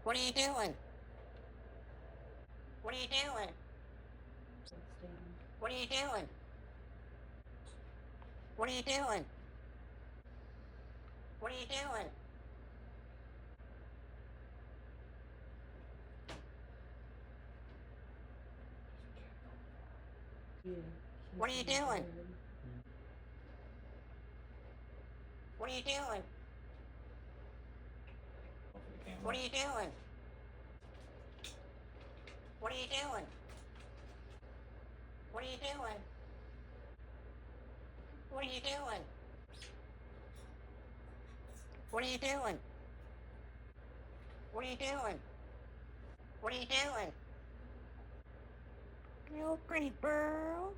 What are you doing? What are you doing? What are you doing? What are you doing? What are you doing? What are you doing? What are you doing? What are you doing? What are you doing? What are you doing? What are you doing? What are you doing? What are you doing? What are you doing? You pretty girl.